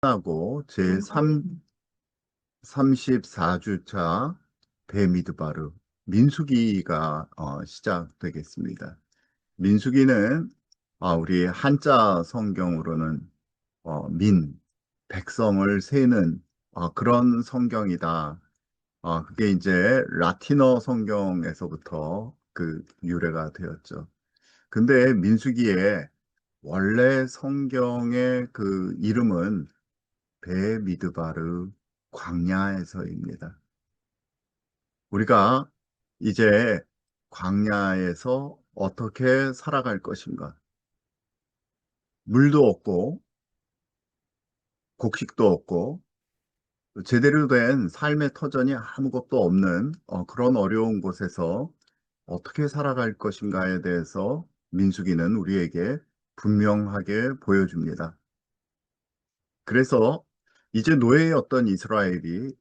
하고 제34주차 베미드바르 민수기가 시작되겠습니다. 민수기는 우리 한자 성경으로는 백성을 세는 그런 성경이다. 그게 이제 라틴어 성경에서부터 그 유래가 되었죠. 근데 민수기의 원래 성경의 그 이름은 베미드바르 광야에서입니다. 우리가 이제 광야에서 어떻게 살아갈 것인가? 물도 없고 곡식도 없고 제대로 된 삶의 터전이 아무것도 없는 그런 어려운 곳에서 어떻게 살아갈 것인가에 대해서 민수기는 우리에게 분명하게 보여줍니다. 그래서 이제 노예였던 이스라엘이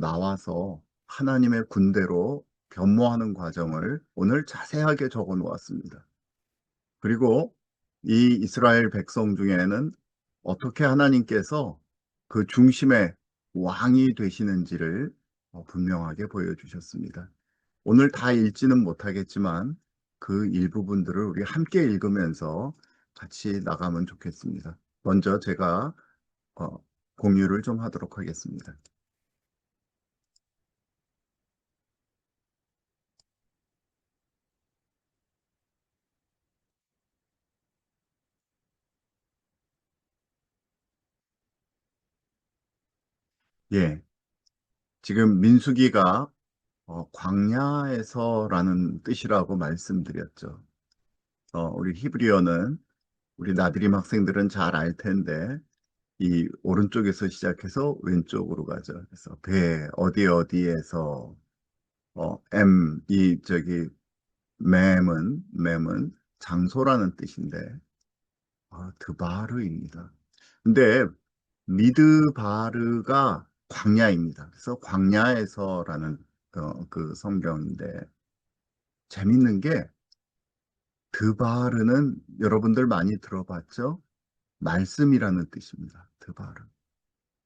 나와서 하나님의 군대로 변모하는 과정을 오늘 자세하게 적어 놓았습니다. 그리고 이 이스라엘 백성 중에는 어떻게 하나님께서 그 중심의 왕이 되시는지를 분명하게 보여주셨습니다. 오늘 다 읽지는 못하겠지만 그 일부분들을 우리 함께 읽으면서 같이 나가면 좋겠습니다. 먼저 제가 어, 공유를 좀 하도록 하겠습니다. 예, 지금 민수기가 광야에서라는 뜻이라고 말씀드렸죠. 우리 히브리어는 우리 나드림 학생들은 잘 알 텐데 이 오른쪽에서 시작해서 왼쪽으로 가죠. 그래서 어디에서 이 저기 맴은 장소라는 뜻인데 드바르입니다. 근데 미드바르가 광야입니다. 그래서 광야에서라는 그 성경인데 재밌는 게 드바르는 여러분들 많이 들어봤죠? 말씀이라는 뜻입니다. 드바르.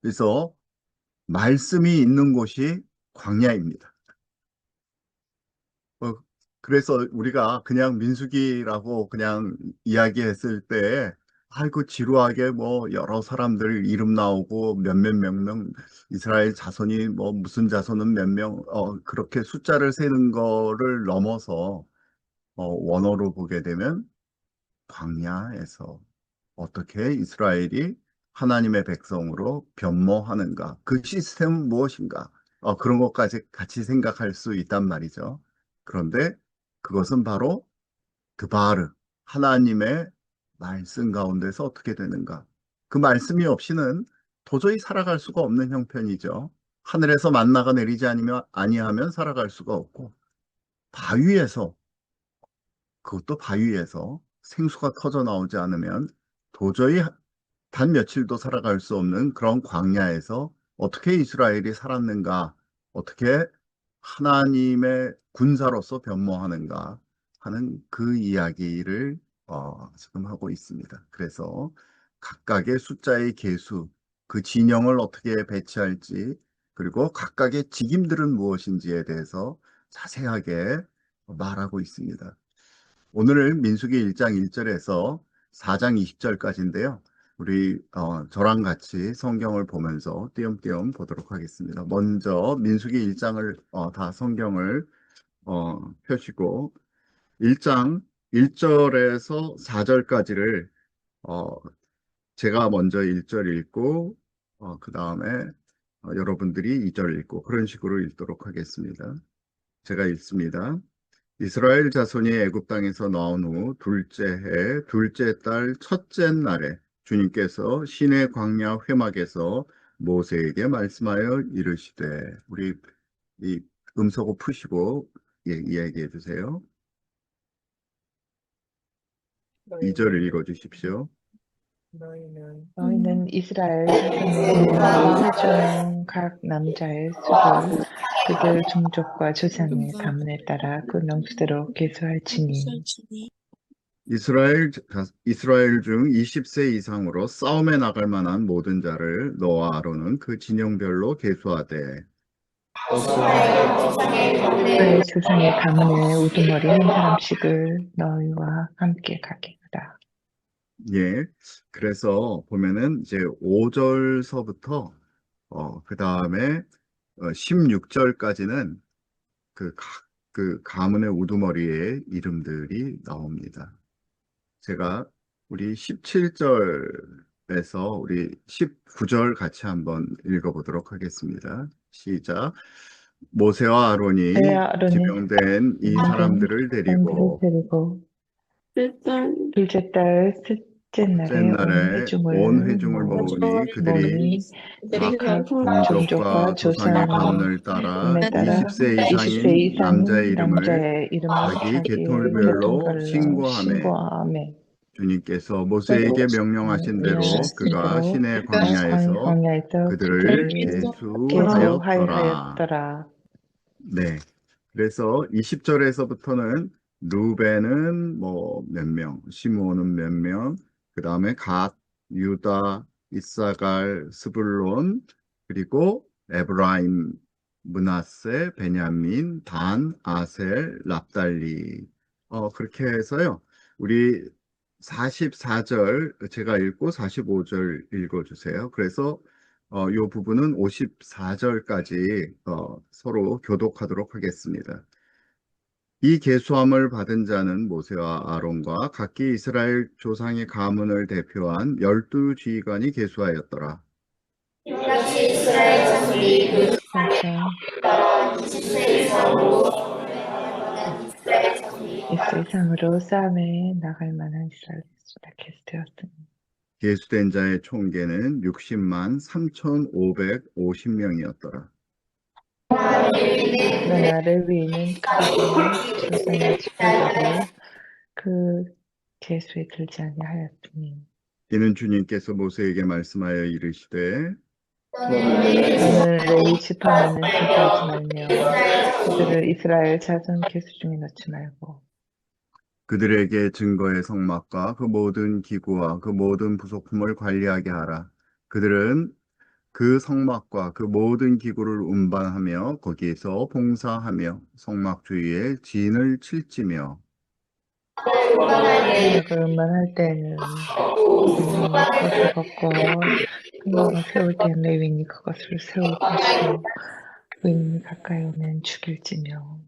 그래서 말씀이 있는 곳이 광야입니다. 어, 그래서 우리가 그냥 민수기라고 그냥 이야기했을 때 아이고 지루하게 뭐 여러 사람들 이름 나오고 몇몇 명 이스라엘 자손이 뭐 무슨 자손은 몇 명 그렇게 숫자를 세는 거를 넘어서 원어로 보게 되면 광야에서 어떻게 이스라엘이 하나님의 백성으로 변모하는가 그 시스템은 무엇인가 그런 것까지 같이 생각할 수 있단 말이죠. 그런데 그것은 바로 드바르, 하나님의 말씀 가운데서 어떻게 되는가. 그 말씀이 없이는 도저히 살아갈 수가 없는 형편이죠. 하늘에서 만나가 내리지 아니하면 살아갈 수가 없고, 바위에서, 그것도 바위에서 생수가 터져 나오지 않으면 도저히 단 며칠도 살아갈 수 없는 그런 광야에서 어떻게 이스라엘이 살았는가, 어떻게 하나님의 군사로서 변모하는가 하는 그 이야기를 지금 하고 있습니다. 그래서 각각의 숫자의 계수, 그 진영을 어떻게 배치할지, 그리고 각각의 직임들은 무엇인지에 대해서 자세하게 말하고 있습니다. 오늘은 민수기 1장 1절에서 4장 20절까지인데요. 우리 저랑 같이 성경을 보면서 띄엄띄엄 보도록 하겠습니다. 먼저 민수기 1장을 다 성경을 펴시고 1장 1절에서 4절까지를 어, 제가 먼저 1절 읽고 그 다음에 여러분들이 2절 읽고 그런 식으로 읽도록 하겠습니다. 제가 읽습니다. 이스라엘 자손이 애굽 땅에서 나온 후 둘째 해 둘째 달 첫째 날에 주님께서 시내 광야 회막에서 모세에게 말씀하여 이르시되 우리 이 음소거 푸시고 이야기해 주세요. 2절을 읽어 주십시오. 너희는 이스라엘 자손의 중 각 남자의 수를 그들 종족과 조상의 가문에 따라 그 명수대로 계수할지니 이스라엘 중 20세 이상으로 싸움에 나갈 만한 모든 자를 너와 아론은 그 진영별로 계수하되 너의 조상의 가문의 우두머리 한 사람씩을 너희와 함께 가게 하라. 예. 그래서 보면은 이제 5절서부터 그 다음에 16절까지는 그 가문의 우두머리의 이름들이 나옵니다. 제가 우리 17절에서 우리 19절 같이 한번 읽어보도록 하겠습니다. 시작. 모세와 아론이 아론이 지명된 이 사람들을 사람들을 데리고 데리고 일단 둘째 달 셋째 첫째 날에 날에 온 회중을 모으니 그들이 모으니 각 각 종족과 종족과 조상의 조상의 가문을 따라 가문에 따라 20세 20세 이상인 남자의 이상인 이름을 남자의 이름을 자기 자기의 계통별로 계통별로 신고하매 신고하며 주님께서 모세에게 명령하신 대로 그가 시내 광야에서 광야에서 그들을 그들을 계수하였더라. 계수하였더라. 네. 그래서 20절에서부터는 루벤은 뭐 몇 명, 시므온은 몇 명, 그 다음에 갓, 유다, 이사갈, 스불론, 그리고 에브라임, 므낫세, 베냐민, 단, 아셀, 납달리. 그렇게 해서요. 우리 44절 제가 읽고 45절 읽어주세요. 그래서 이 부분은 54절까지 서로 교독하도록 하겠습니다. 이 계수함을 받은 자는 모세와 아론과 각기 이스라엘 조상의 가문을 대표한 12지휘관이 계수하였더라. 맞아. 이스 이상으로 싸움에 나갈 만한 이스라엘 다 계수되었습니다. 계수된 자의 총계는 60만 3,550명이었더라. 그러나 레위인은 그들의 조상의 지파대로 그 계수에 들지 아니하였으니 이는 주님께서 모세에게 말씀하여 이르시되 너는 레위 지파만을 계수하지 말며 그들을 이스라엘 자손 계수 중에 넣지 말고 그들에게 증거의 성막과 그 모든 기구와 그 모든 부속품을 관리하게 하라. 그들은 그 성막과 그 모든 기구를 운반하며 거기에서 봉사하며 성막 주위에 진을 칠지며 성막을 운반할 때에는 그것을 벗고 성막을 세울 때는 레위인이 그것을 세울 것이요 의인이 가까이 오면 죽일지며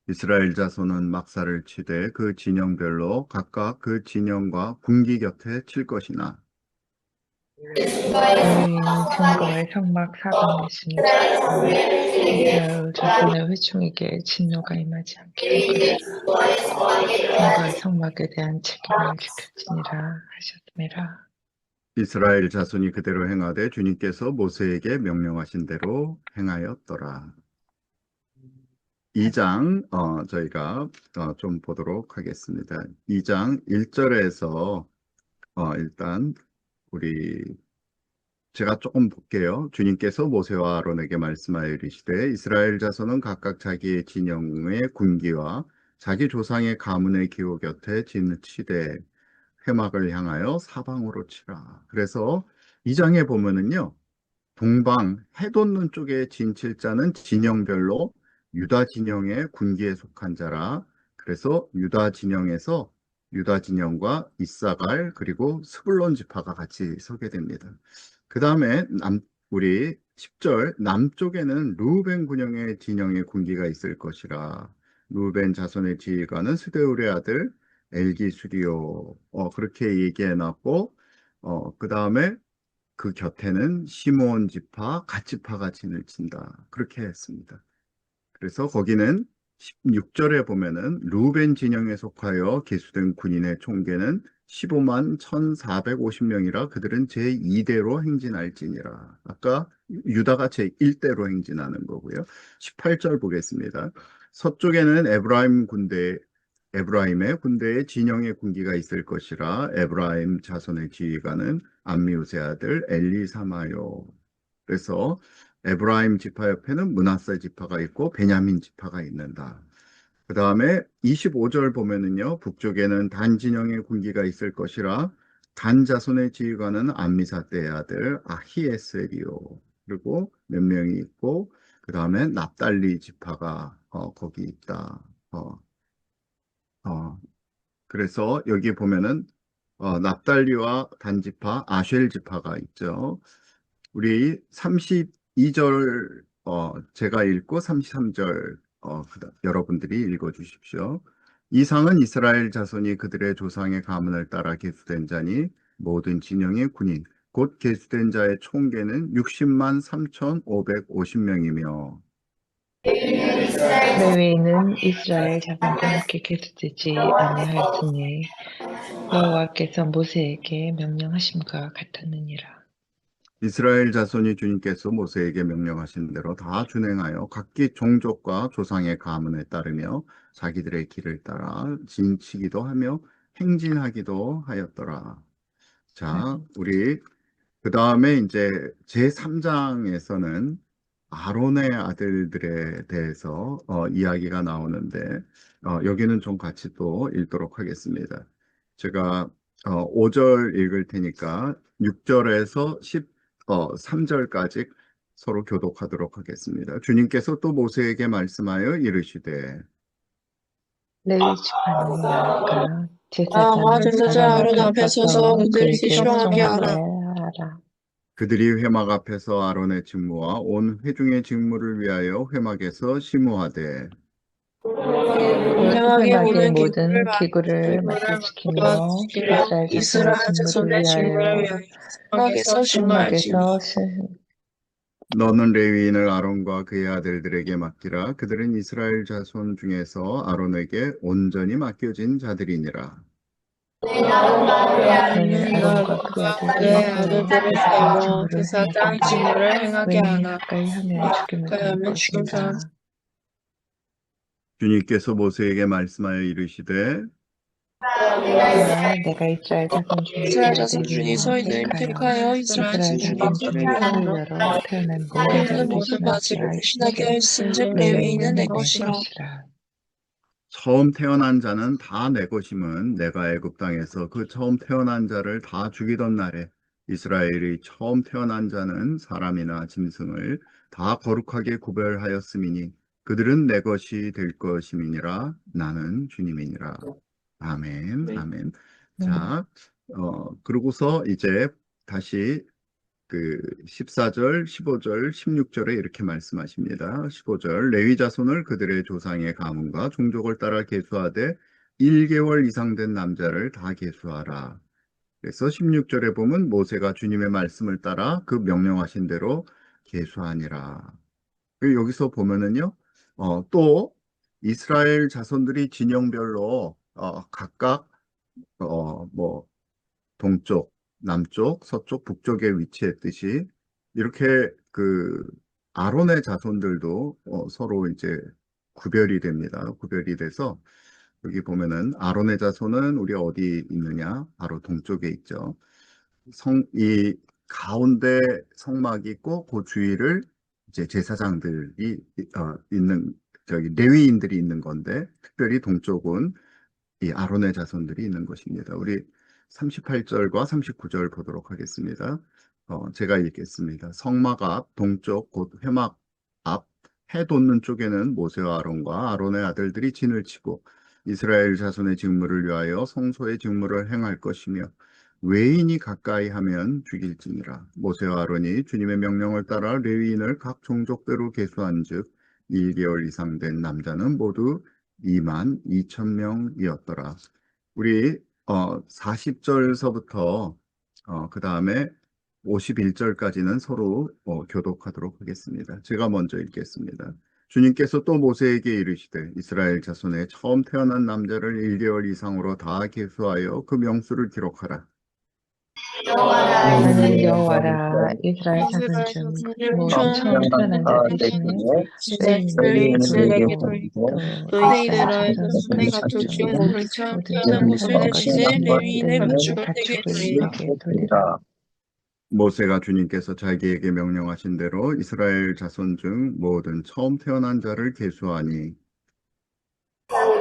이스라엘 자손은 막사를 치되 그 진영별로 각각 그 진영과 군기 곁에 칠 것이나 레위인은 증거의 성막 사방에시는 이스라엘 자손의 회중에게 진노가 임하지 않게 할 것이라 증거의 성막에 대한 책임을 지킬지니라 하셨음이라. 이스라엘 자손이 그대로 행하되 주님께서 모세에게 명령하신 대로 행하였더라. 2장 저희가 좀 보도록 하겠습니다. 2장 1절에서 일단 우리 제가 조금 볼게요. 주님께서 모세와 아론에게 말씀하여 이르시되 이스라엘 자손은 각각 자기의 진영의 군기와 자기 조상의 가문의 기호 곁에 진을 치되 회막을 향하여 사방으로 치라. 그래서 이 장에 보면은요. 동방 해 돋는 쪽에 진칠 자는 진영별로 유다 진영의 군기에 속한 자라. 그래서 유다 진영에서 유다 진영과 이사갈 그리고 스불론 지파가 같이 서게 됩니다. 그 다음에 우리 10절 남쪽에는 루벤 군영의 진영의 군기가 있을 것이라. 루벤 자손의 지휘관은 스데울의 아들 엘기수리오. 그렇게 얘기해 놨고 그 다음에 그 곁에는 시므온 지파, 갓 지파가 진을 친다. 그렇게 했습니다. 그래서 거기는 16절에 보면은 루벤 진영에 속하여 계수된 군인의 총계는 15만 1,450명이라 그들은 제2대로 행진할지니라. 아까 유다가 제1대로 행진하는 거고요. 18절 보겠습니다. 서쪽에는 에브라임의 군대에 진영의 군기가 있을 것이라. 에브라임 자손의 지휘관은 암미우세 아들 엘리사마요. 그래서 에브라임 지파 옆에는 므낫세 지파가 있고 베냐민 지파가 있는다. 그 다음에 25절 보면은요, 북쪽에는 단 진영의 군기가 있을 것이라 단 자손의 지휘관은 암미사대의 아들 아히에셀이요. 그리고 몇 명이 있고, 그 다음에 납달리 지파가 거기 있다. 어, 어, 그래서 여기 보면은 납달리와 단 지파, 아쉘 지파가 있죠. 우리 32절 제가 읽고 33절 여러분들이 읽어 주십시오. 이상은 이스라엘 자손이 그들의 조상의 가문을 따라 계수된 자니 모든 진영의 군인 곧 계수된 자의 총계는 60만 3,550명이며 레위인은 이스라엘 자손과 함께 계수되지 아니하였으니 여호와께서 모세에게 명령하심과 같았느니라. 이스라엘 자손이 주님께서 모세에게 명령하신 대로 다 준행하여 각기 종족과 조상의 가문에 따르며 자기들의 길을 따라 진치기도 하며 행진하기도 하였더라. 자, 우리 그 다음에 이제 제3장에서는 아론의 아들들에 대해서 이야기가 나오는데 여기는 좀 같이 또 읽도록 하겠습니다. 제가 5절 읽을 테니까 6절에서 13절까지 서로 교독하도록 하겠습니다. 주님께서 또 모세에게 말씀하여 이르시되 레위 지파는 나아가 나아가 제사장 제사장 아론 아론 앞에 서서 그들을 그에게 시종하게 순종하게 하라. 하라. 그들이 회막 앞에서 아론의 직무와 온 회중의 직무를 위하여 회막에서 심우하되 회막에 회막의 모든 기구를 모든 기구를 맞게 지키며 이스라엘 자손의 이스라엘 직무를 자손의 직무를 위하여 위하여 회막에서 심무할지니 회막에서 너는 레위인을 아론과 그의 아들들에게 맡기라. 그들은 이스라엘 자손 중에서 아론에게 온전히 맡겨진 자들이니라. 너는 아론과 그의 내 아들들에게 아들들을 제사장 세워 직무를 제사장 행하게 하라. 직무를 행하게 왜니 하라. 가까이 하면 죽임을 당할 하면 죽임 당할 것이니라. 주님께서 모세에게 말씀하여 이르시되 보라, 내가 이스라엘 자손 이스라엘 중에서 자손 중에서 레위인을 이들을 택하여 택하여 이스라엘 이스라엘 자손 자손 중에 중에 그들을 위하여 소유자로 태어난 모든 태어난 자를 모든 대신하게 바지를 대신하게 하시되 하였은즉 레위인은 레위인은 내 내 것이라. 것이라. 처음 태어난 자는 다 내 것임은 내가 애굽 땅에서 그 처음 태어난 자를 다 죽이던 날에 이스라엘의 처음 태어난 자는 사람이나 짐승을 다 거룩하게 구별하였음이니 그들은 내 것이 될 것임이니라. 나는 주님이니라. 아멘, 아멘. 자, 그러고서 이제 다시 그 14절, 15절, 16절에 이렇게 말씀하십니다. 15절, 레위 자손을 그들의 조상의 가문과 종족을 따라 계수하되 1개월 이상 된 남자를 다 계수하라. 그래서 16절에 보면 모세가 주님의 말씀을 따라 그 명령하신 대로 계수하니라. 그리고 여기서 보면은요, 또 이스라엘 자손들이 진영별로 각각 뭐 동쪽, 남쪽, 서쪽, 북쪽에 위치했듯이 이렇게 그 아론의 자손들도 서로 이제 구별이 됩니다. 구별이 돼서 여기 보면은 아론의 자손은 우리 어디 있느냐? 바로 동쪽에 있죠. 이 가운데 성막이 있고 그 주위를 이제 제사장들이 있는 저기 레위인들이 있는 건데 특별히 동쪽은 이 아론의 자손들이 있는 것입니다. 우리 38절과 39절 보도록 하겠습니다. 제가 읽겠습니다. 성막 앞 동쪽 곧 회막 앞 해 돋는 쪽에는 모세와 아론과 아론의 아들들이 진을 치고 이스라엘 자손의 직무를 위하여 성소의 직무를 행할 것이며 외인이 가까이 하면 죽일지니라. 모세와 아론이 주님의 명령을 따라 레위인을 각 종족대로 계수한즉 1개월 이상 된 남자는 모두 2만 2천 명이었더라. 우리 40절서부터 그 다음에 51절까지는 서로 교독하도록 하겠습니다. 제가 먼저 읽겠습니다. 주님께서 또 모세에게 이르시되 이스라엘 자손의 처음 태어난 남자를 1개월 이상으로 다 계수하여 그 명수를 기록하라. 나는 여호와라. 이스라엘 자손 중 모든 처음 태어난 자 대신에 레위인에게 돌리고 또 이스라엘 자손의 가족 중 모든 처음 태어난 것 대신에 레위인의 가축을 내게 돌리라. 모세가 주님께서 자기에게 명령하신 대로 이스라엘 자손 중 모든 처음 태어난 자를 계수하니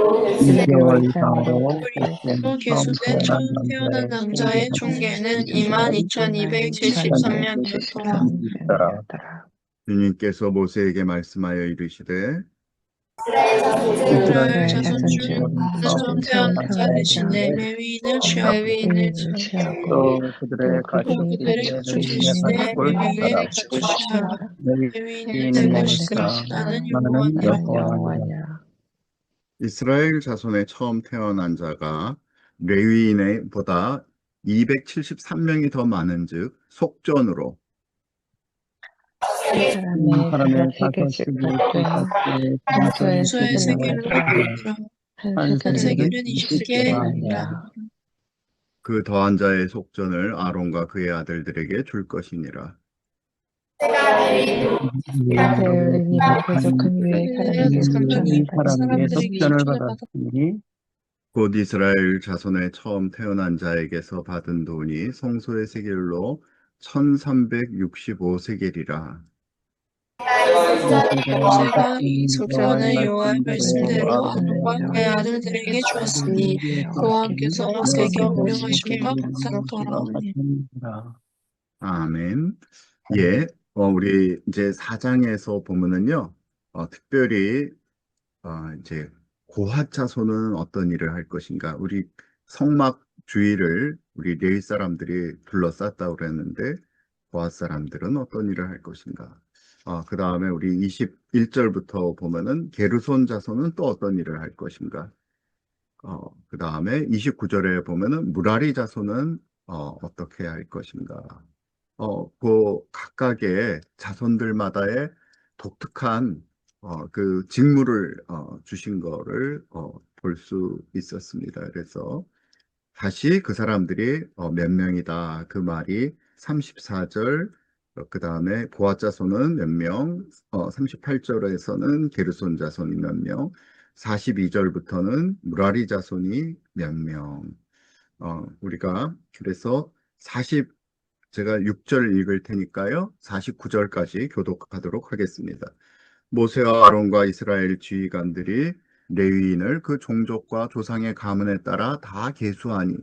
2개월 2개월 이상으로 그리고 계수된 계수된 처음 태어난 남자의 총계는 22,273명이었더라. 명이었더라. 주님께서 모세에게 말씀하여 이르시되 이스라엘 이스라엘 자손 자손 중 중 처음 태어난 자 대신에 레위인을 취하고 레위인을 취하고 또 또 그들의 그들의 그들의 가축 가축 대신에 대신에 레위인의 가축을 취하라. 레위인은 레위인은 내 레위인의 것이다. 것이다. 나는 나는 여호와니라. 나는 여호와냐. 이스라엘 자손의 처음 태어난 자가 레위인의 보다 273명이 더 많은즉 속전으로 그 사람의 사람의 다섯 세겔씩 밭된 평소의 평소의 평소의 세겔로 세겔로 하라. 하라. 한 한 한 세겔은 세겔은 세겔은 20개니라. 20개니라. 그 더한 자의 속전을 아론과 그의 아들들에게 줄 것이니라. 레위인이 대적한 이유에 사람에게 속전을 받으니 사람에게 사람들에게 속전을 속전을 받았으니 곧 이스라엘 자손의 처음 태어난 자에게서 받은 돈이 성소의 세겔로 1365세겔이라. 모세가 이 속전을 여호와의 말씀대로 아론과 말씀대로 그의 아들들에게 주었으니 여호와께서 모세에게 명령하신 바 같았더라. 아멘. 예, 우리 이제 4장에서 보면은요, 특별히 이제 고핫 자손은 어떤 일을 할 것인가? 우리 성막 주위를 우리 레위 사람들이 둘러쌌다고 그랬는데 고핫 사람들은 어떤 일을 할 것인가? 그 다음에 우리 21절부터 보면은 게르손 자손은 또 어떤 일을 할 것인가? 그 다음에 29절에 보면은 무라리 자손은 어떻게 할 것인가? 그 각각의 자손들마다의 독특한 그 직무를 주신 거를 볼 수 있었습니다. 그래서 다시 그 사람들이 몇 명이다. 그 말이 34절, 그 다음에 고핫 자손은 몇 명, 38절에서는 게르손 자손이 몇 명, 42절부터는 무라리 자손이 몇 명. 우리가 그래서 제가 6절 읽을 테니까요. 49절까지 교독하도록 하겠습니다. 모세와 아론과 이스라엘 지휘관들이 레위인을 그 종족과 조상의 가문에 따라 다 계수하니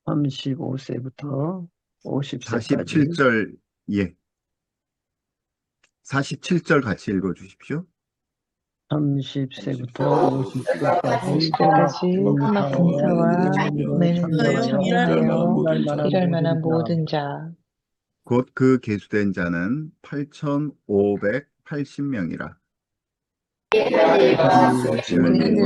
35세부터 50세까지 47절, 예. 47절 같이 읽어 주십시오. 30세부터 50세까지 50세까지 흑막 봉사와 매는 일 하여 전무하여 일할 일할 만한 모든 모든 자 곧 그 계수된 자는 8,580명이라. 열림과 그 짐을 매는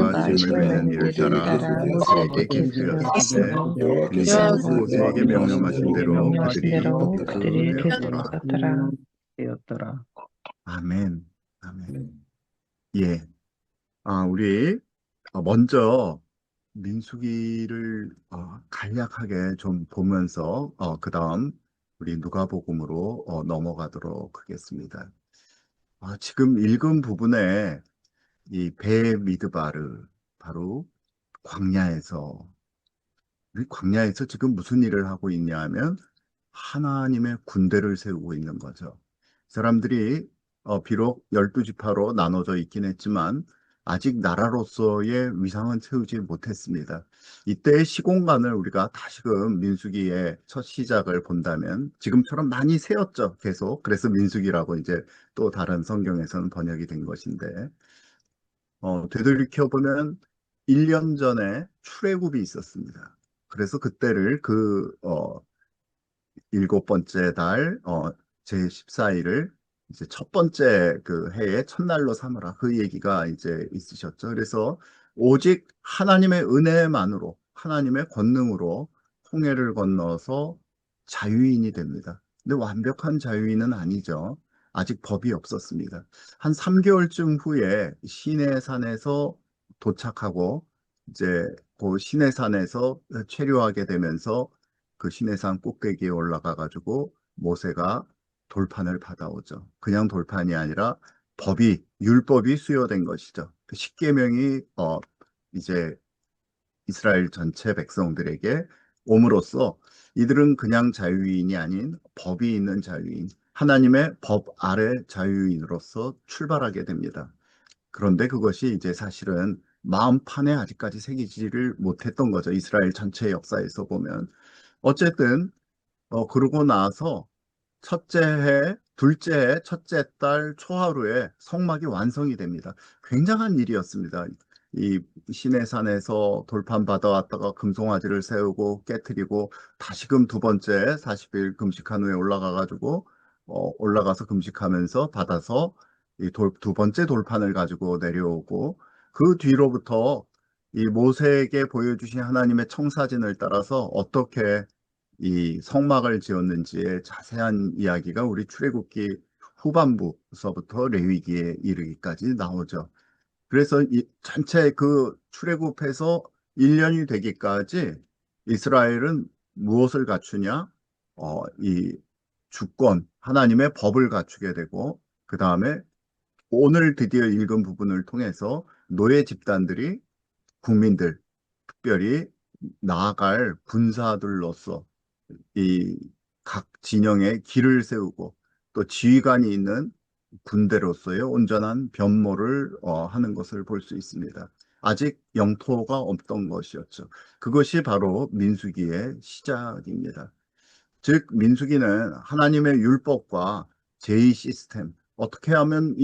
일을 일을 따라 따라 모세에게 모세에게 계수되었으되 계수되었으되 주님께서 모세에게 명령하신 대로 명령하신 그들이 대로 그들이 계수되었더라. 계수되었더라. 되었더라. 아멘. 아멘. 예. 우리 먼저 민수기를 간략하게 좀 보면서 그 다음 우리 누가복음으로 넘어가도록 하겠습니다. 지금 읽은 부분에 이 베미드바르 바로 광야에서 우리 광야에서 지금 무슨 일을 하고 있냐 하면 하나님의 군대를 세우고 있는 거죠. 사람들이 비록 12지파로 나눠져 있긴 했지만 아직 나라로서의 위상은 세우지 못했습니다. 이때의 시공간을 우리가 다시금 민수기의 첫 시작을 본다면 지금처럼 많이 세웠죠. 계속. 그래서 민수기라고 이제 또 다른 성경에서는 번역이 된 것인데 되돌이켜보면 1년 전에 출애굽이 있었습니다. 그래서 그때를 일곱 번째 달, 제14일을 이제 첫 번째 그 해의 첫날로 삼으라. 그 얘기가 이제 있으셨죠. 그래서 오직 하나님의 은혜만으로, 하나님의 권능으로 홍해를 건너서 자유인이 됩니다. 근데 완벽한 자유인은 아니죠. 아직 법이 없었습니다. 한 3개월쯤 후에 시내산에서 도착하고 이제 그 시내산에서 체류하게 되면서 그 시내산 꼭대기에 올라가 가지고 모세가 돌판을 받아오죠. 그냥 돌판이 아니라 율법이 수여된 것이죠. 그 십계명이 이제 이스라엘 전체 백성들에게 옴으로써 이들은 그냥 자유인이 아닌 법이 있는 자유인, 하나님의 법 아래 자유인으로서 출발하게 됩니다. 그런데 그것이 이제 사실은 마음판에 아직까지 새기지를 못했던 거죠. 이스라엘 전체 역사에서 보면. 어쨌든 그러고 나서 첫째 해, 둘째 해, 첫째 달 초하루에 성막이 완성이 됩니다. 굉장한 일이었습니다. 이 시내산에서 돌판 받아왔다가 금송아지를 세우고 깨트리고 다시금 두 번째 40일 금식한 후에 올라가가지고 올라가서 금식하면서 받아서 두 번째 돌판을 가지고 내려오고 그 뒤로부터 이 모세에게 보여주신 하나님의 청사진을 따라서 어떻게 이 성막을 지었는지의 자세한 이야기가 우리 출애굽기 후반부서부터 레위기에 이르기까지 나오죠. 그래서 이 전체 그 출애굽해서 1년이 되기까지 이스라엘은 무엇을 갖추냐? 이 주권, 하나님의 법을 갖추게 되고, 그 다음에 오늘 드디어 읽은 부분을 통해서 노예 집단들이 국민들, 특별히 나아갈 군사들로서 이 각 진영에 길을 세우고 또 지휘관이 있는 군대로서의 온전한 변모를 하는 것을 볼 수 있습니다. 아직 영토가 없던 것이었죠. 그것이 바로 민수기의 시작입니다. 즉 민수기는 하나님의 율법과 제의 시스템, 어떻게 하면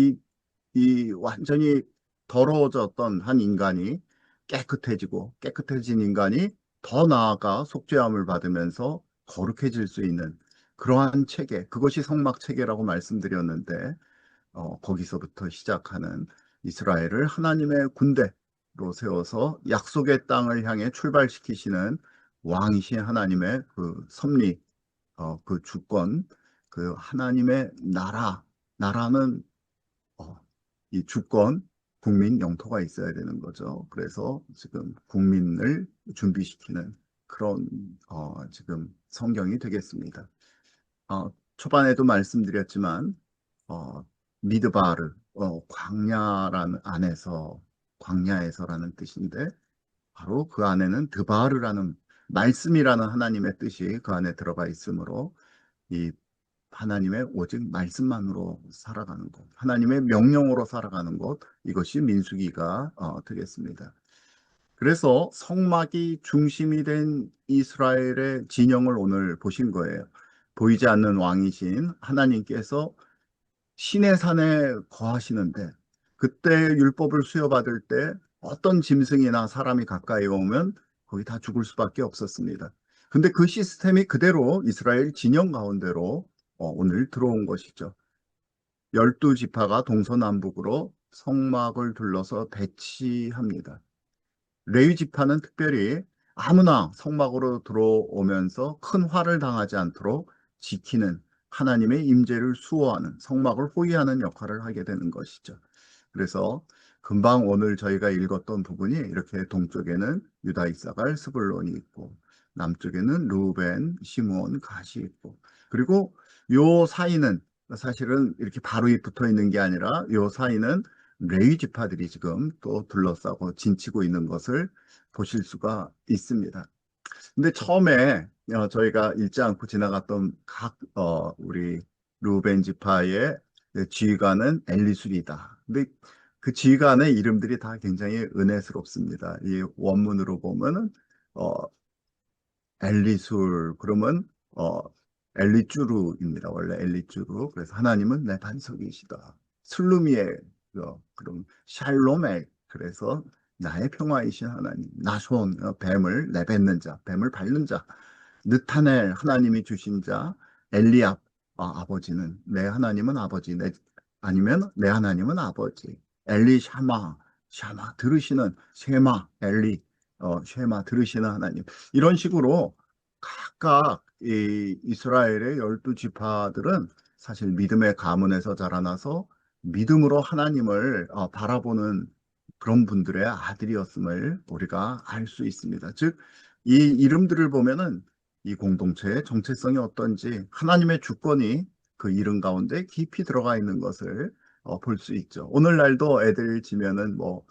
이 완전히 더러워졌던 한 인간이 깨끗해진 인간이 더 나아가 속죄함을 받으면서 거룩해질 수 있는 그러한 체계, 그것이 성막 체계라고 말씀드렸는데 거기서부터 시작하는 이스라엘을 하나님의 군대로 세워서 약속의 땅을 향해 출발시키시는 왕이신 하나님의 그 섭리, 그 주권, 그 하나님의 나라는 이 주권, 국민 영토가 있어야 되는 거죠. 그래서 지금 국민을 준비시키는 그런 지금 성경이 되겠습니다. 초반에도 말씀드렸지만 미드바르 광야라는 안에서 광야에서라는 뜻인데 바로 그 안에는 드바르라는 말씀이라는 하나님의 뜻이 그 안에 들어가 있으므로 이 하나님의 오직 말씀만으로 살아가는 것, 하나님의 명령으로 살아가는 것, 이것이 민수기가 되겠습니다. 그래서 성막이 중심이 된 이스라엘의 진영을 오늘 보신 거예요. 보이지 않는 왕이신 하나님께서 시내산에 거하시는데 그때 율법을 수여받을 때 어떤 짐승이나 사람이 가까이 오면 거기 다 죽을 수밖에 없었습니다. 근데 그 시스템이 그대로 이스라엘 진영 가운데로 오늘 들어온 것이죠. 12지파가 동서남북으로 성막을 둘러서 배치합니다. 레위 지파는 특별히 아무나 성막으로 들어오면서 큰 화를 당하지 않도록 지키는 하나님의 임재를 수호하는 성막을 호위하는 역할을 하게 되는 것이죠. 그래서 금방 오늘 저희가 읽었던 부분이 이렇게 동쪽에는 유다, 이사갈, 스불론이 있고 남쪽에는 루벤, 시므온, 갓이 있고 그리고 요 사이는 사실은 이렇게 바로 붙어 있는 게 아니라 요 사이는 레위 지파들이 지금 또 둘러싸고 진치고 있는 것을 보실 수가 있습니다. 근데 처음에 저희가 읽지 않고 지나갔던 각 우리 루벤 지파의 지휘관은 엘리술이다. 근데 그 지휘관의 이름들이 다 굉장히 은혜스럽습니다. 이 원문으로 보면은 어, 엘리술 그러면 엘리쭈루입니다. 원래 엘리쭈루. 그래서 하나님은 내 반석이시다. 슬루미엘 그럼 샬롬엘 그래서 나의 평화이신 하나님. 나손 뱀을 내뱉는 자, 뱀을 밟는 자. 느타넬 하나님이 주신 자. 엘리압 아버지는 내 하나님은 아버지. 아니면 내 하나님은 아버지. 엘리샤마 샤마 들으시는 쉐마 엘리 쉐마 들으시는 하나님. 이런 식으로 각각 이 이스라엘의 12지파들은 사실 믿음의 가문에서 자라나서 믿음으로 하나님을 바라보는 그런 분들의 아들이었음을 우리가 알 수 있습니다. 즉, 이 이름들을 보면은 이 공동체의 정체성이 어떤지 하나님의 주권이 그 이름 가운데 깊이 들어가 있는 것을 볼 수 있죠. 오늘날도 애들 지면은 뭐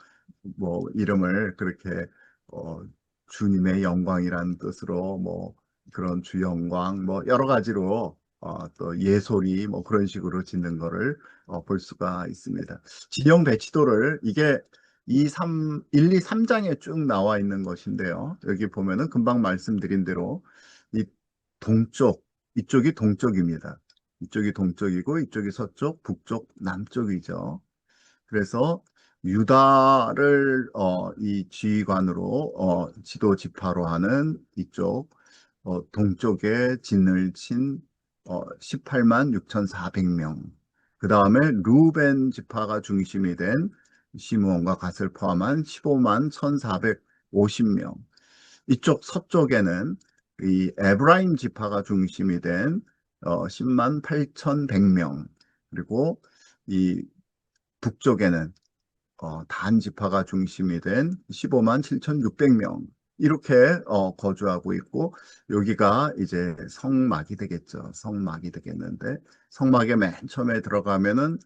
이름을 그렇게 주님의 영광이라는 뜻으로 뭐 그런 주영광 뭐 여러 가지로 또 예솔이 뭐 그런 식으로 짓는 거를 볼 수가 있습니다. 진영 배치도를 이게 1, 2, 3장에 쭉 나와 있는 것인데요. 여기 보면은 금방 말씀드린 대로 이 동쪽, 이쪽이 동쪽입니다. 이쪽이 동쪽이고 이쪽이 서쪽, 북쪽, 남쪽이죠. 그래서 유다를 이 지휘관으로 지도 지파로 하는 이쪽 동쪽에 진을 친 18만 6,400명. 그 다음에 루벤 지파가 중심이 된 시므온과 갓을 포함한 15만 1,450명. 이쪽 서쪽에는 이 에브라임 지파가 중심이 된 10만 8,100명. 그리고 이 북쪽에는 단 지파가 중심이 된 15만 7,600명 이렇게 거주하고 있고 여기가 이제 성막이 되겠죠. 성막이 되겠는데 성막에 맨 처음에 들어가면은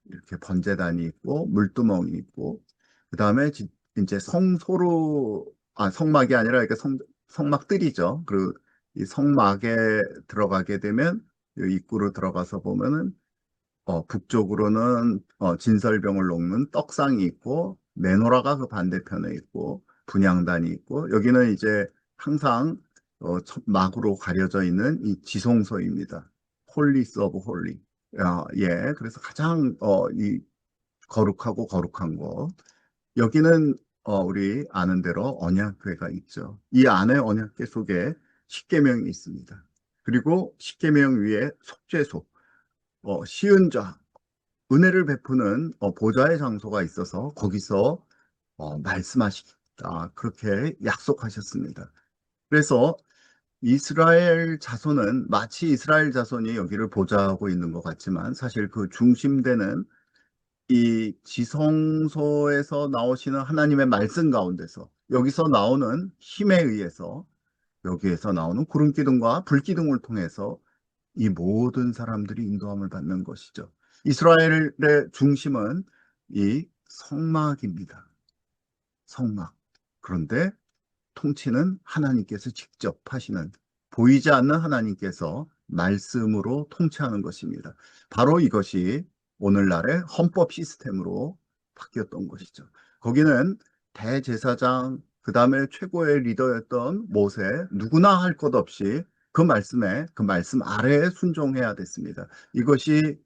이렇게 번제단이 있고 물두멍이 있고 그 다음에 이제 성막이 아니라 이렇게 성막들이죠. 그리고 이 성막에 들어가게 되면 이 입구로 들어가서 보면은 북쪽으로는 진설병을 놓는 떡상이 있고 메노라가 그 반대편에 있고 분향단이 있고 여기는 이제 항상 막으로 가려져 있는 이 지성소입니다. 홀리스 오브 홀리. 예, 그래서 가장 이 거룩하고 거룩한 곳. 여기는 우리 아는 대로 언약궤가 있죠. 이 안에 언약궤 속에 십계명이 있습니다. 그리고 십계명 위에 속죄소, 시은자, 은혜를 베푸는 보좌의 장소가 있어서 거기서 말씀하시겠다. 그렇게 약속하셨습니다. 그래서 이스라엘 자손은 마치 이스라엘 자손이 여기를 보좌하고 있는 것 같지만 사실 그 중심되는 이 지성소에서 나오시는 하나님의 말씀 가운데서 여기서 나오는 힘에 의해서 여기에서 나오는 구름 기둥과 불 기둥을 통해서 이 모든 사람들이 인도함을 받는 것이죠. 이스라엘의 중심은 이 성막입니다. 성막. 그런데 통치는 하나님께서 직접 하시는 보이지 않는 하나님께서 말씀으로 통치하는 것입니다. 바로 이것이 오늘날의 헌법 시스템으로 바뀌었던 것이죠. 거기는 대제사장, 그 다음에 최고의 리더였던 모세, 누구나 할 것 없이 그 말씀 아래에 순종해야 됐습니다. 이것이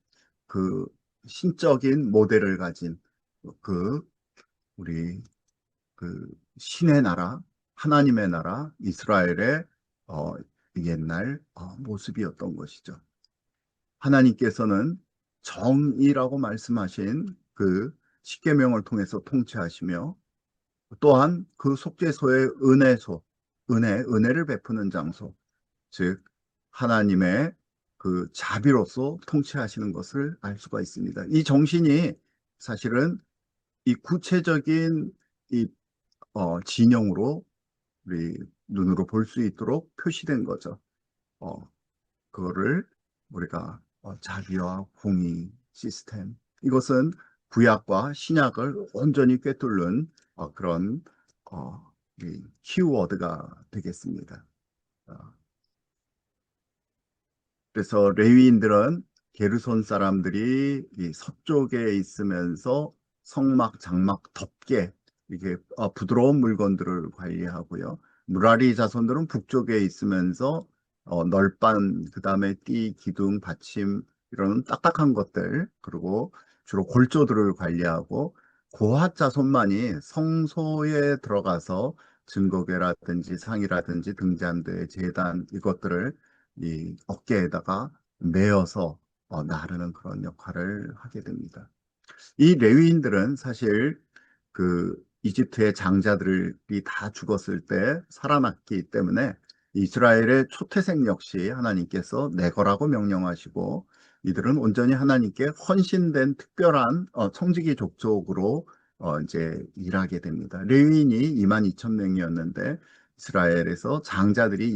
그 신적인 모델을 가진 그 우리 그 신의 나라, 하나님의 나라, 이스라엘의 옛날 모습이었던 것이죠. 하나님께서는 정의라고 말씀하신 그 십계명을 통해서 통치하시며 또한 그 속죄소의 은혜소, 은혜를 베푸는 장소, 즉 하나님의 그 자비로서 통치하시는 것을 알 수가 있습니다. 이 정신이 사실은 이 구체적인 이 진영으로 우리 눈으로 볼 수 있도록 표시된 거죠. 그거를 우리가 자비와 공의 시스템 이것은 구약과 신약을 온전히 꿰뚫는 그런 이 키워드가 되겠습니다. 그래서 레위인들은 게르손 사람들이 이 서쪽에 있으면서 성막, 장막 덮개 이게 부드러운 물건들을 관리하고요. 무라리 자손들은 북쪽에 있으면서 널빤, 그 다음에 띠, 기둥, 받침 이런 딱딱한 것들 그리고 주로 골조들을 관리하고 고핫 자손만이 성소에 들어가서 증거궤라든지 상이라든지 등잔대, 제단 이것들을 이 어깨에다가 메어서 나르는 그런 역할을 하게 됩니다. 이 레위인들은 사실 그 이집트의 장자들이 다 죽었을 때 살아났기 때문에 이스라엘의 초태생 역시 하나님께서 내 거라고 명령하시고 이들은 온전히 하나님께 헌신된 특별한 청지기 족속으로 이제 일하게 됩니다. 레위인이 22,000명이었는데 이스라엘에서 장자들이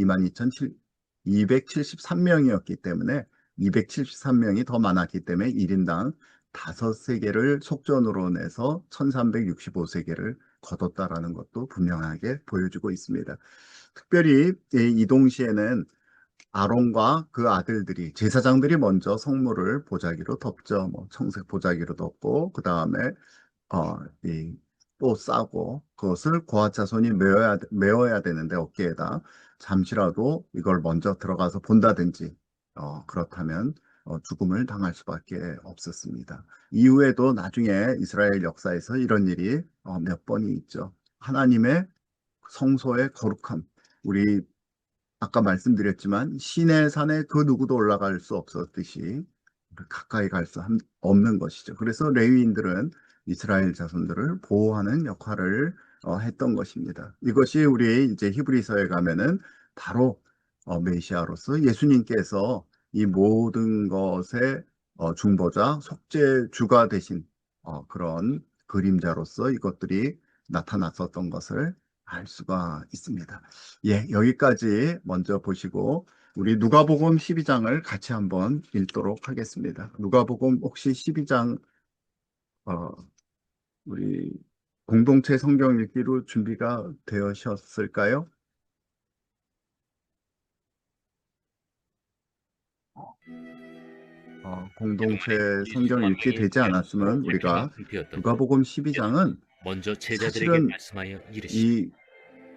22,273명이었기 때문에 273명이 더 많았기 때문에 1인당 5세계를 속전으로 내서 1365세계를 거뒀다라는 것도 분명하게 보여주고 있습니다. 특별히 이 동시에는 아론과 그 아들들이 제사장들이 먼저 성물을 보자기로 덮죠. 뭐 청색 보자기로 덮고 그 다음에 또 싸고 그것을 고아 자손이 메어야 되는데 어깨에다 잠시라도 이걸 먼저 들어가서 본다든지 그렇다면 죽음을 당할 수밖에 없었습니다. 이후에도 나중에 이스라엘 역사에서 이런 일이 몇 번이 있죠. 하나님의 성소의 거룩함, 우리 아까 말씀드렸지만 시내 산에 그 누구도 올라갈 수 없었듯이 가까이 갈 수 없는 것이죠. 그래서 레위인들은 이스라엘 자손들을 보호하는 역할을 했던 것입니다. 이것이 우리 이제 히브리서에 가면은 바로 메시아로서 예수님께서 이 모든 것의 중보자, 속죄주가 되신 그런 그림자로서 이것들이 나타났었던 것을 알 수가 있습니다. 예, 여기까지 먼저 보시고 우리 누가복음 12장을 같이 한번 읽도록 하겠습니다. 누가복음 혹시 12장 우리 공동체 성경 읽기로 준비가 되셨을까요? 공동체 성경 읽기 되지 않았으면 우리가 누가복음 12장은 먼저 제자들에게 사실은 말씀하여 이르시되 이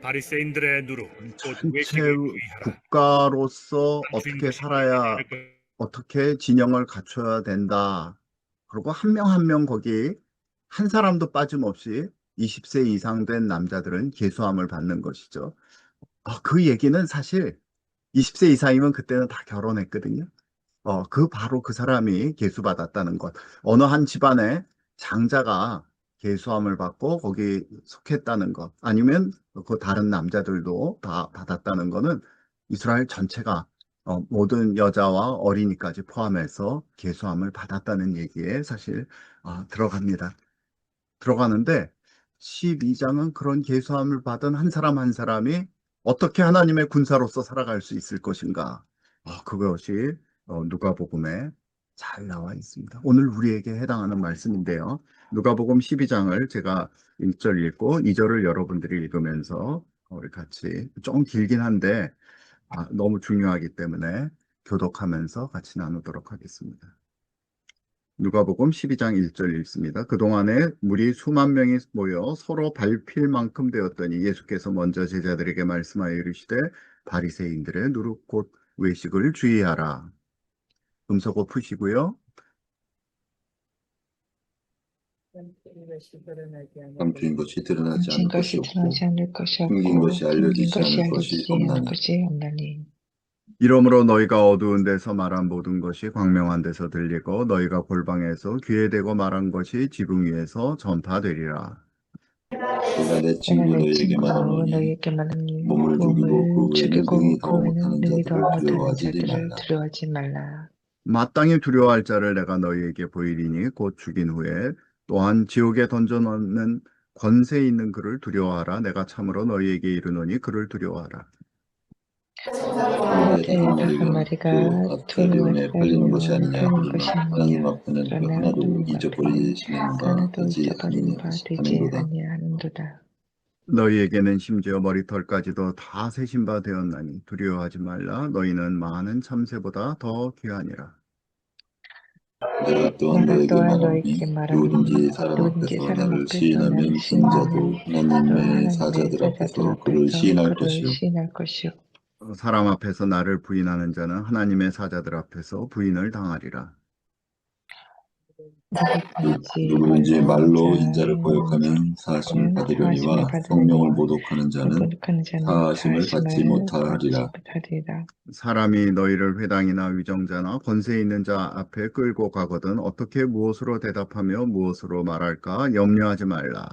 바리새인들의 누루 곧 전체 외식을 유의하라. 국가로서 어떻게 주인것이 살아야 할 것. 어떻게 진영을 갖춰야 된다. 그리고 한 명 한 명 거기 한 사람도 빠짐없이 20세 이상 된 남자들은 계수함을 받는 것이죠. 그 얘기는 사실 20세 이상이면 그때는 다 결혼했거든요. 바로 그 사람이 계수받았다는 것. 어느 한 집안에 장자가 계수함을 받고 거기 속했다는 것. 아니면 그 다른 남자들도 다 받았다는 것은 이스라엘 전체가 모든 여자와 어린이까지 포함해서 계수함을 받았다는 얘기에 사실 들어가는데 12장은 그런 계수함을 받은 한 사람 한 사람이 어떻게 하나님의 군사로서 살아갈 수 있을 것인가. 그것이 누가복음에 잘 나와 있습니다. 오늘 우리에게 해당하는 말씀인데요. 누가복음 12장을 제가 1절 읽고 2절을 여러분들이 읽으면서 우리 같이 좀 길긴 한데 너무 중요하기 때문에 교독하면서 같이 나누도록 하겠습니다. 누가복음 12장 1절 읽습니다. 그동안에 무리 수만 명이 모여 서로 밟힐 만큼 되었더니 예수께서 먼저 제자들에게 말씀하여 이르시되 바리새인들의 누룩 곧 외식을 주의하라. 음소거 푸시고요. 감추인 것이 드러나지 않을 감춘 것이 것이 없고 드러나지 않을 것이 숨긴 없고 것이 알려지지 숨긴 것이 않을 것이 알려지지 않을 없나니 것이 없나니. 이러므로 너희가 어두운 데서 말한 모든 것이 광명한 데서 들리고 너희가 골방에서 귀에 대고 말한 것이 지붕 위에서 전파되리라. 내가 내 내가 친구 내 너희에게 친구 말하노니 너희에게 말하니 몸을 죽이고 그 몸을 외에는 죽이고 능히 그 더 외에는 못하는 능히 더 자들을 못하는 두려워하지 자들을 말라. 두려워하지 말라. 마땅히 두려워할 자를 내가 너희에게 보이리니 곧 죽인 후에 또한 지옥에 던져넣는 권세 있는 그를 두려워하라. 내가 참으로 너희에게 이르노니 그를 두려워하라. 그런데 다섯 다섯 마리가 마리가 두 아브라함에 팔리는 것이 아니냐 팔린 것이 그러나 하나님 아니냐. 앞에는 그 그러나 하나도 하나님 앞에는 잊어버리시는 그 바 하나도 되지 잊어버린 바 되지 아니하는도다. 아니하는도다. 너희에게는 심지어 머리털까지도 다 세신 바 되었나니 두려워하지 말라. 너희는 많은 참새보다 더 귀하니라. 내가 또한 내가 너에게 또한 말하노니 너희에게 말하노니 누구든지 사람 누구든지 앞에서 사람 나를 앞에서 나를 시인하면 그 자도 시인하면 또 하나님의 하나님의 사자들 사자들 앞에서 그를 앞에서 시인할 그를 것이요 시인할 것이요. 사람 앞에서 나를 부인하는 자는 하나님의 사자들 앞에서 부인을 당하리라. 누구든지 말로 인자를 자는 거역하면 사하심을 사하심을 받으려니와 성령을 받으려니와 모독하는 자는 모독하는 자는 사하심을 받지 못하리라. 못하리라. 사람이 너희를 회당이나 위정자나 권세 있는 자 앞에 끌고 가거든 어떻게 무엇으로 대답하며 무엇으로 말할까 염려하지 말라.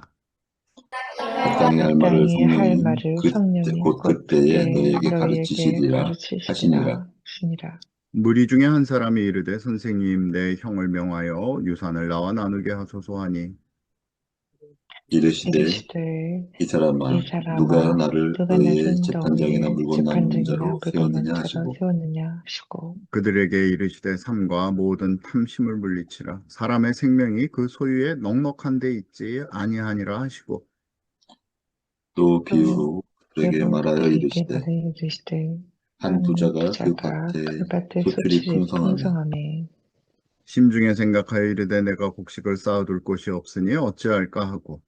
마땅히 할 말을 땅에 할 성령이 말을 성령이 곧 그때에 너희에게 너희에게 가르치시리라 하시니라. 하시니라. 무리 중에 한 사람이 이르되 선생님 내 형을 명하여 유산을 나와 나누게 하소서 하니 이르시되 이 사람아 누가 나를 너희의 재판장이나 물건 나누는 자로 세웠느냐 하시고 그들에게 이르시되 삼가 모든 탐심을 물리치라. 사람의 생명이 그 소유에 넉넉한 데 있지 아니하니라 하시고 또 비유로 그에게 말하여 이르시되 한 부자가 그 부자가 그 밭에 밭의 소출이 소출이 풍성하며 풍성하며 심중에 생각하여 이르되 내가 곡식을 쌓아둘 곳이 없으니 어찌할까 하고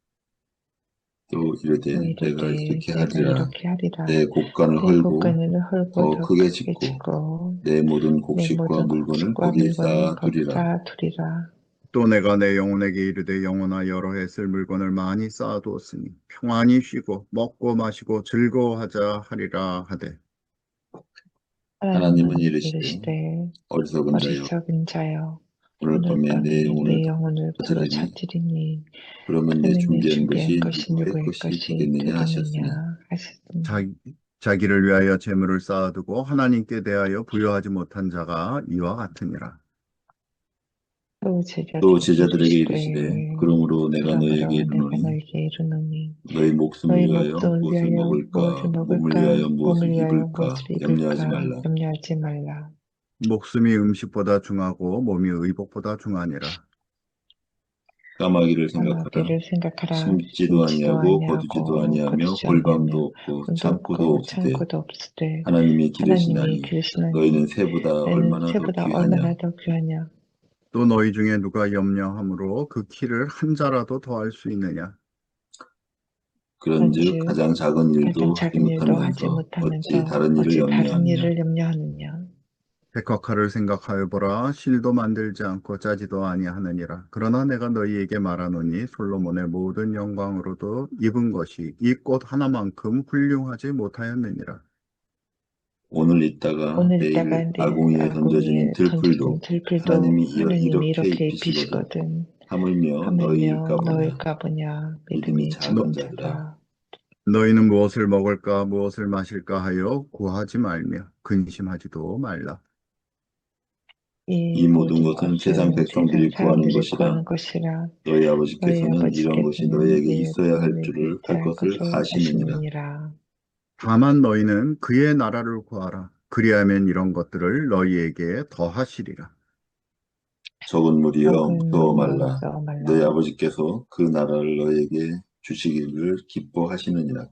또 또 이르되 내가 이르되 이렇게 내가 하리라. 이렇게 하리라. 내 곡간을 내 헐고 곡간을 헐고 더 더 크게 크게 짓고 짓고 내 모든 내 곡식과 모든 물건을 곡식과 거기에 물건을 거기 쌓아두리라. 쌓아두리라. 또 내가 내 영혼에게 이르되 영혼아 여러 해 쓸 물건을 많이 쌓아두었으니 평안히 쉬고 먹고 마시고 즐거워하자 하리라 하되 하나님은 하나님은 이르시되 이르시되 어리석은 자여 어리석은 자여 오늘 오늘 밤에 내 밤에 영혼을 내 영혼을 찾으리니 부르찾으리니 그러면 내 그러면 내 준비한 준비한 것이 것이 누구의 누구의 것이 것이 되겠느냐 하셨으니 되겠느냐 하셨으니 자기, 자기를 위하여 재물을 쌓아두고 하나님께 대하여 부여하지 못한 자가 이와 같으니라. 또 또 제자들에게 제자들에게 이르시되 이르시되 그러므로 내가 너희에게 그러므로 내가 이르노니 너에게 이르노니 너희 목숨을 너희 위하여 목숨을 무엇을 위하여 무엇을 먹을까 몸을 먹을까 위하여 몸을 무엇을 위하여 입을까 무엇을 염려하지 입을까 말라. 염려하지 말라. 목숨이 음식보다 중하고 몸이 의복보다 중하니라. 까마귀를 생각하라. 까마귀를 생각하라. 심지도 심지도 아니하고 거두지도 아니하고 아니하며 거두지 벌방도 아니하며 없고 돈도 창고도 없고 없으되 창고도 없으되 하나님이 하나님이 기르시나니 기르시나니 너희는 새보다 너는 얼마나 더 새보다 귀하냐. 얼마나 더 귀하냐. 또 너희 중에 누가 염려함으로 그 키를 한 자라도 더할 수 있느냐. 그런즉 그런즉 가장 작은 가장 일도 하지 작은 일도 하지 못하면서 어찌 못하면서 다른 일을 어찌 다른 염려하느냐. 일을 염려하느냐. 백화칼을 생각하여 보라. 실도 만들지 않고 짜지도 아니하느니라. 그러나 내가 너희에게 말하노니 솔로몬의 모든 영광으로도 입은 것이 이 꽃 하나만큼 훌륭하지 못하였느니라. 오늘 있다가 오늘 있다가 내일 내일 아궁이에 던져지는 아궁이에 던져진 들풀도 들풀도 하나님이 하느님이 이렇게 이렇게 입히시거든. 입히시거든. 하물며 하물며 너희일까 보냐. 너일까 보냐. 믿음이 믿음이 작은 작은 자들아. 자들아. 너희는 무엇을 먹을까 무엇을 마실까 하여 구하지 말며 근심하지도 말라. 이 이 모든 모든 것은 세상 것은 세상 백성들이 구하는 사람들이 것이라. 구하는 것이라. 너희 너희 아버지께서는 이런 것이 아버지께서는 너희에게 있어야 할 너희에게 줄을 할 있어야 할 것을 것을 아시느니라. 아시느니라. 다만 너희는 그의 나라를 구하라. 그리하면 이런 것들을 너희에게 더하시리라. 적은 무리여 적은 무서워 무리여 말라. 무서워 너희 말라. 아버지께서 그 나라를 너희에게 주시기를 기뻐하시느니라.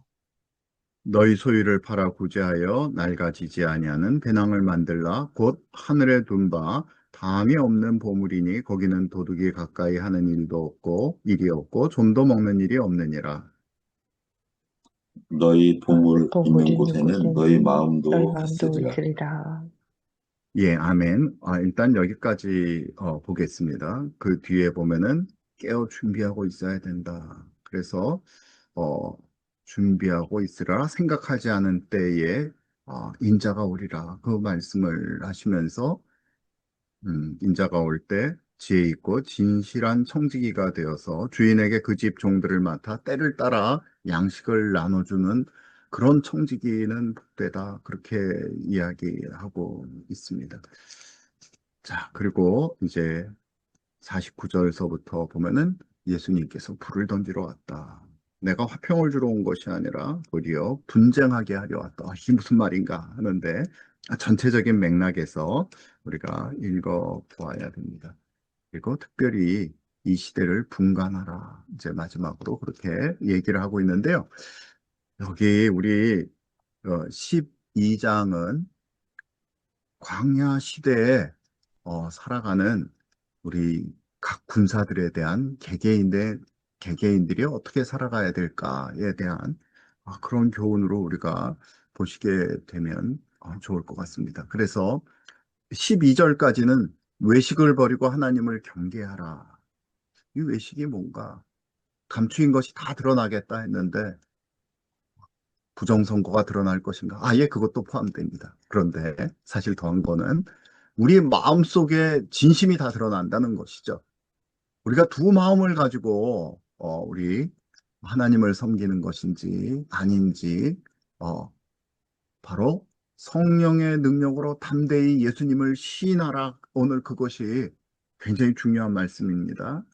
너희 소유를 팔아 구제하여 낡아지지 아니하는 배낭을 만들라. 곧 하늘에 둔 바 다함이 없는 보물이니 거기는 도둑이 가까이 하는 일도 없고 일이 없고 좀도 먹는 일이 없느니라. 너희 보물 있는 보물이 있는 곳에는 너희 곳에는 너희 마음도 마음도 있으리라. 있으리라. 예, 아멘. 일단 여기까지 보겠습니다. 그 뒤에 보면은 깨어 준비하고 있어야 된다. 그래서 어, 준비하고 있으라 생각하지 않은 때에 인자가 오리라. 그 말씀을 하시면서 인자가 올 때 지혜 있고 진실한 청지기가 되어서 주인에게 그 집 종들을 맡아 때를 따라 양식을 나눠주는 그런 청지기는 복되다. 그렇게 이야기하고 있습니다. 자, 그리고 이제 49절서부터 보면은 예수님께서 불을 던지러 왔다. 내가 화평을 주러 온 것이 아니라 도리어 분쟁하게 하려 왔다. 이게 무슨 말인가 하는데 전체적인 맥락에서 우리가 읽어 보아야 됩니다. 그리고 특별히 이 시대를 분간하라. 이제 마지막으로 그렇게 얘기를 하고 있는데요. 여기 우리 12장은 광야 시대에 살아가는 우리 각 군사들에 대한 개개인들이 어떻게 살아가야 될까에 대한 그런 교훈으로 우리가 보시게 되면 좋을 것 같습니다. 그래서 12절까지는 외식을 버리고 하나님을 경계하라. 이 외식이 뭔가 감추인 것이 다 드러나겠다 했는데 부정선거가 드러날 것인가? 아예 그것도 포함됩니다. 그런데 사실 더한 거는 우리 마음속에 진심이 다 드러난다는 것이죠. 우리가 두 마음을 가지고 우리 하나님을 섬기는 것인지 아닌지 바로 성령의 능력으로 담대히 예수님을 시인하라. 오늘 그것이 굉장히 중요한 말씀입니다.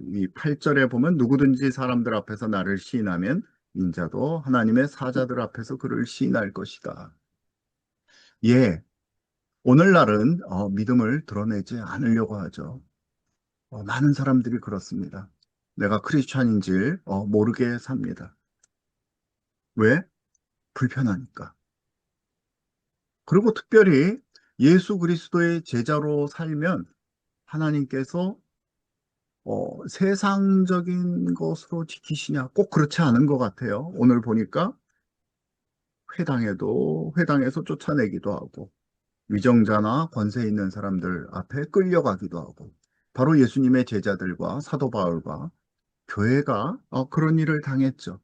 이 8절에 보면 누구든지 사람들 앞에서 나를 시인하면 인자도 하나님의 사자들 앞에서 그를 시인할 것이다. 예, 오늘날은 믿음을 드러내지 않으려고 하죠. 많은 사람들이 그렇습니다. 내가 크리스찬인지 모르게 삽니다. 왜? 불편하니까. 그리고 특별히 예수 그리스도의 제자로 살면 하나님께서 세상적인 것으로 지키시냐? 꼭 그렇지 않은 것 같아요. 오늘 보니까 회당에서 쫓아내기도 하고, 위정자나 권세 있는 사람들 앞에 끌려가기도 하고, 바로 예수님의 제자들과 사도 바울과 교회가 그런 일을 당했죠.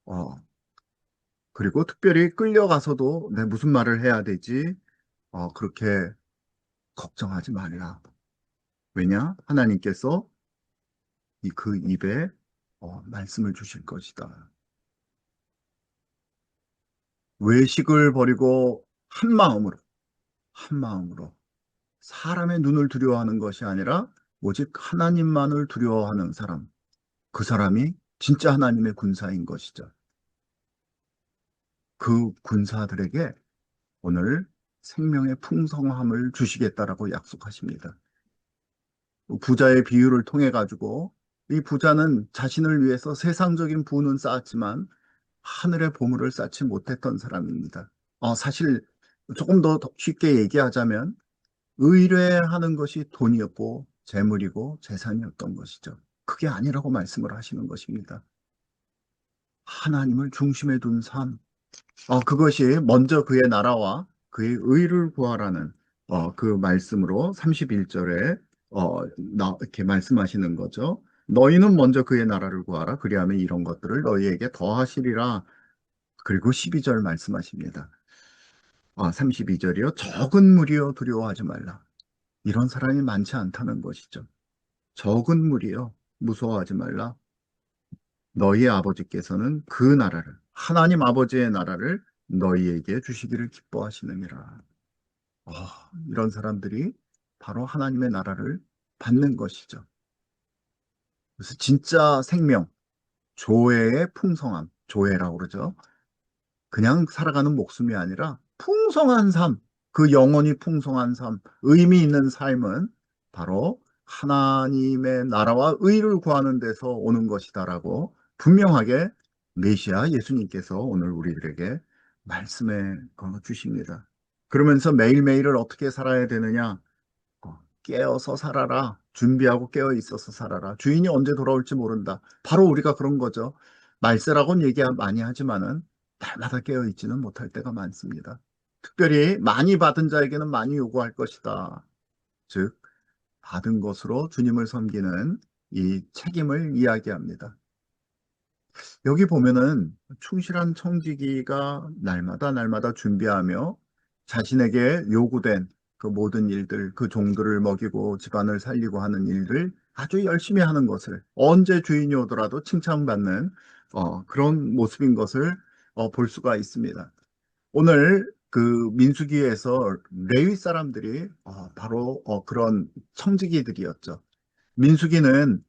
어, 그리고 특별히 끌려가서도 내 무슨 말을 해야 되지? 그렇게 걱정하지 말라. 왜냐? 하나님께서 그 입에 말씀을 주실 것이다. 외식을 버리고 한 마음으로 사람의 눈을 두려워하는 것이 아니라 오직 하나님만을 두려워하는 사람, 그 사람이 진짜 하나님의 군사인 것이죠. 그 군사들에게 오늘 생명의 풍성함을 주시겠다라고 약속하십니다. 부자의 비유를 통해 가지고 이 부자는 자신을 위해서 세상적인 부는 쌓았지만 하늘의 보물을 쌓지 못했던 사람입니다. 사실 조금 더 쉽게 얘기하자면 의뢰하는 것이 돈이었고 재물이고 재산이었던 것이죠. 그게 아니라고 말씀을 하시는 것입니다. 하나님을 중심에 둔 삶, 그것이 먼저 그의 나라와 그의 의를 구하라는 그 말씀으로 31절에 이렇게 말씀하시는 거죠. 너희는 먼저 그의 나라를 구하라. 그리하면 이런 것들을 너희에게 더하시리라. 그리고 12절 말씀하십니다. 32절이요. 적은 무리여 두려워하지 말라. 이런 사람이 많지 않다는 것이죠. 적은 무리여 무서워하지 말라. 너희 아버지께서는 그 나라를, 하나님 아버지의 나라를 너희에게 주시기를 기뻐하시느니라. 이런 사람들이 바로 하나님의 나라를 받는 것이죠. 그래서 진짜 생명, 조회의 풍성함, 조회라고 그러죠. 그냥 살아가는 목숨이 아니라 풍성한 삶, 그 영혼이 풍성한 삶, 의미 있는 삶은 바로 하나님의 나라와 의를 구하는 데서 오는 것이다라고 분명하게 메시아 예수님께서 오늘 우리들에게 말씀해 주십니다. 그러면서 매일매일을 어떻게 살아야 되느냐? 깨어서 살아라. 준비하고 깨어 있어서 살아라. 주인이 언제 돌아올지 모른다. 바로 우리가 그런 거죠. 말세라고는 얘기 많이 하지만은 날마다 깨어 있지는 못할 때가 많습니다. 특별히 많이 받은 자에게는 많이 요구할 것이다. 즉 받은 것으로 주님을 섬기는 이 책임을 이야기합니다. 여기 보면은 충실한 청지기가 날마다 준비하며 자신에게 요구된 그 모든 일들, 그 종들을 먹이고 집안을 살리고 하는 일들 아주 열심히 하는 것을 언제 주인이 오더라도 칭찬받는 그런 모습인 것을 볼 수가 있습니다. 오늘 그 민수기에서 레위 사람들이 바로 그런 청지기들이었죠. 민수기는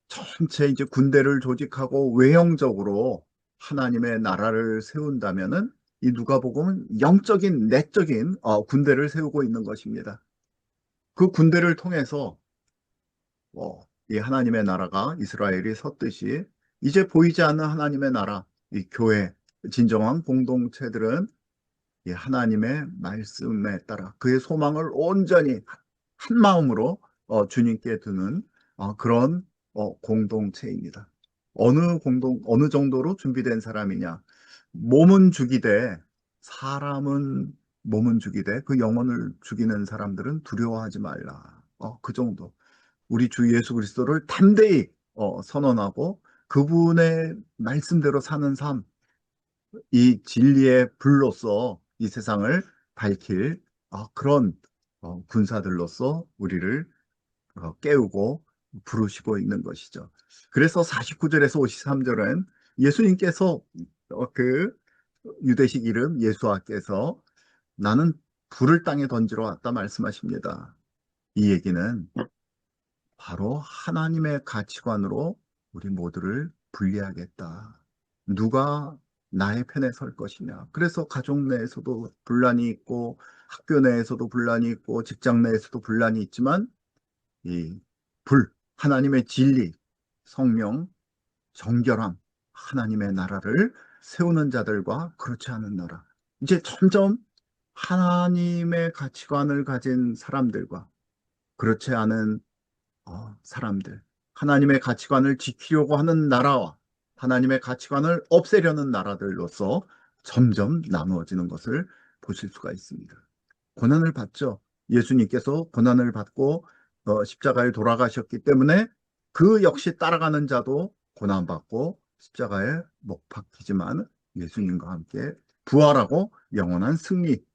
전체 이제 군대를 조직하고 외형적으로 하나님의 나라를 세운다면은 이 누가복음은 영적인 내적인 군대를 세우고 있는 것입니다. 그 군대를 통해서 이 하나님의 나라가 이스라엘이 섰듯이 이제 보이지 않는 하나님의 나라, 이 교회, 진정한 공동체들은 이 하나님의 말씀에 따라 그의 소망을 온전히 한 마음으로 주님께 두는 그런 공동체입니다. 어느 정도로 준비된 사람이냐? 몸은 죽이되 사람은 몸은 죽이되 그 영혼을 죽이는 사람들은 두려워하지 말라. 그 정도. 우리 주 예수 그리스도를 담대히 선언하고 그분의 말씀대로 사는 삶, 이 진리의 불로서 이 세상을 밝힐 그런 군사들로서 우리를 깨우고 부르시고 있는 것이죠. 그래서 49절에서 53절은 예수님께서 그 유대식 이름 예수아께서 나는 불을 땅에 던지러 왔다 말씀하십니다. 이 얘기는 바로 하나님의 가치관으로 우리 모두를 분리하겠다. 누가 나의 편에 설 것이냐. 그래서 가족 내에서도 분란이 있고 학교 내에서도 분란이 있고 직장 내에서도 분란이 있지만 이 하나님의 진리, 성령, 정결함, 하나님의 나라를 세우는 자들과 그렇지 않은 나라. 이제 점점 하나님의 가치관을 가진 사람들과 그렇지 않은 사람들, 하나님의 가치관을 지키려고 하는 나라와 하나님의 가치관을 없애려는 나라들로서 점점 나누어지는 것을 보실 수가 있습니다. 고난을 받죠. 예수님께서 고난을 받고 십자가에 돌아가셨기 때문에 그 역시 따라가는 자도 고난받고 십자가에 못 박히지만 예수님과 함께 부활하고 영원한 승리를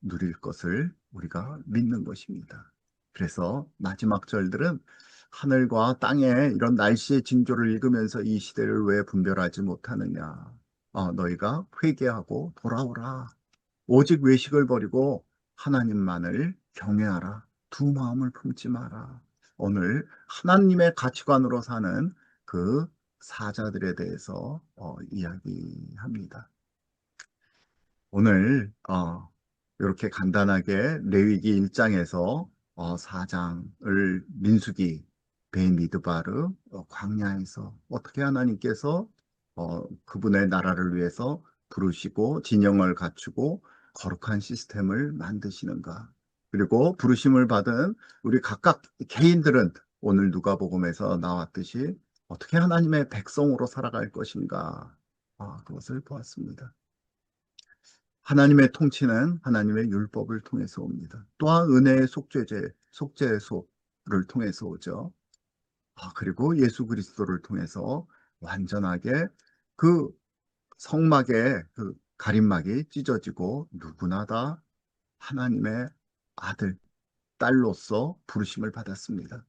누릴 것을 우리가 믿는 것입니다. 그래서 마지막 절들은 하늘과 땅의 이런 날씨의 징조를 읽으면서 이 시대를 왜 분별하지 못하느냐. 너희가 회개하고 돌아오라. 오직 외식을 버리고 하나님만을 경외하라. 두 마음을 품지 마라. 오늘 하나님의 가치관으로 사는 그 사자들에 대해서 이야기합니다. 오늘 이렇게 간단하게 레위기 1장에서 4장을 민수기 베미드바르 광야에서 어떻게 하나님께서 그분의 나라를 위해서 부르시고 진영을 갖추고 거룩한 시스템을 만드시는가. 그리고 부르심을 받은 우리 각각 개인들은 오늘 누가복음에서 나왔듯이 어떻게 하나님의 백성으로 살아갈 것인가. 그것을 보았습니다. 하나님의 통치는 하나님의 율법을 통해서 옵니다. 또한 은혜의 속죄소를 통해서 오죠. 그리고 예수 그리스도를 통해서 완전하게 그 성막의 그 가림막이 찢어지고 누구나 다 하나님의 아들, 딸로서 부르심을 받았습니다.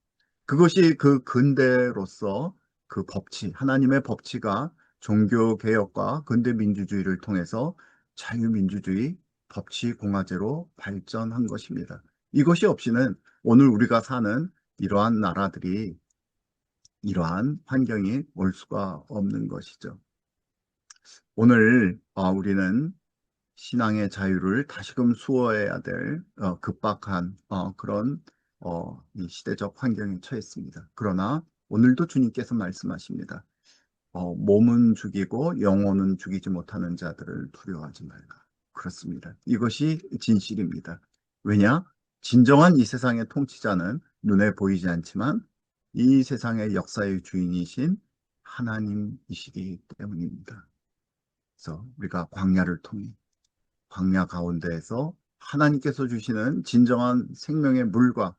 그것이 그 근대로서 그 법치, 하나님의 법치가 종교개혁과 근대민주주의를 통해서 자유민주주의, 법치공화제로 발전한 것입니다. 이것이 없이는 오늘 우리가 사는 이러한 나라들이, 이러한 환경이 올 수가 없는 것이죠. 오늘 우리는 신앙의 자유를 다시금 수호해야 될 급박한 그런 이 시대적 환경에 처했습니다. 그러나 오늘도 주님께서 말씀하십니다. 몸은 죽이고 영혼은 죽이지 못하는 자들을 두려워하지 말라. 그렇습니다. 이것이 진실입니다. 왜냐? 진정한 이 세상의 통치자는 눈에 보이지 않지만 이 세상의 역사의 주인이신 하나님이시기 때문입니다. 그래서 우리가 광야를 통해 광야 가운데에서 하나님께서 주시는 진정한 생명의 물과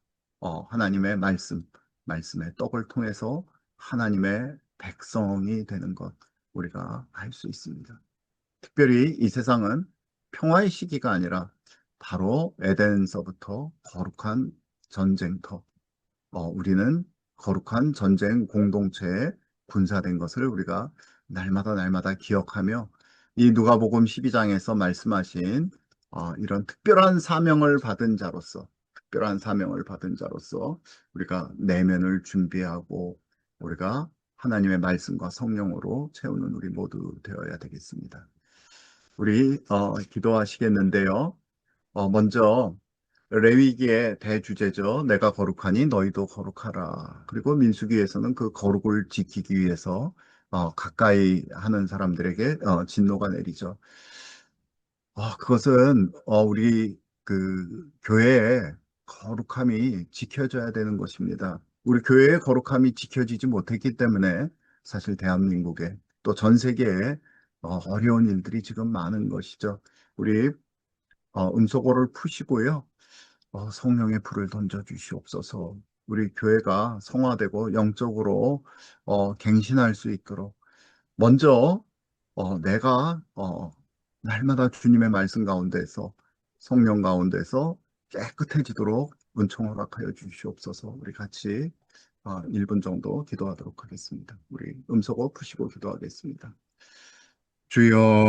하나님의 말씀의 떡을 통해서 하나님의 백성이 되는 것 우리가 알 수 있습니다. 특별히 이 세상은 평화의 시기가 아니라 바로 에덴서부터 거룩한 전쟁터, 우리는 거룩한 전쟁 공동체에 군사된 것을 우리가 날마다 기억하며 이 누가복음 12장에서 말씀하신 이런 특별한 사명을 받은 자로서 우리가 내면을 준비하고 우리가 하나님의 말씀과 성령으로 채우는 우리 모두 되어야 되겠습니다. 우리 기도하시겠는데요. 먼저 레위기의 대주제죠. 내가 거룩하니 너희도 거룩하라. 그리고 민수기에서는 그 거룩을 지키기 위해서 가까이 하는 사람들에게 진노가 내리죠. 그것은 우리 그 교회의 거룩함이 지켜져야 되는 것입니다. 우리 교회의 거룩함이 지켜지지 못했기 때문에 사실 대한민국에 또 전 세계에 어려운 일들이 지금 많은 것이죠. 우리 음소거를 푸시고요. 성령의 불을 던져 주시옵소서. 우리 교회가 성화되고 영적으로 갱신할 수 있도록 먼저 내가 날마다 주님의 말씀 가운데서 성령 가운데서 깨끗해지도록 은총 허락하여 주시옵소서. 우리 같이 1분 정도 기도하도록 하겠습니다. 우리 음소거 푸시고 기도하겠습니다. 주여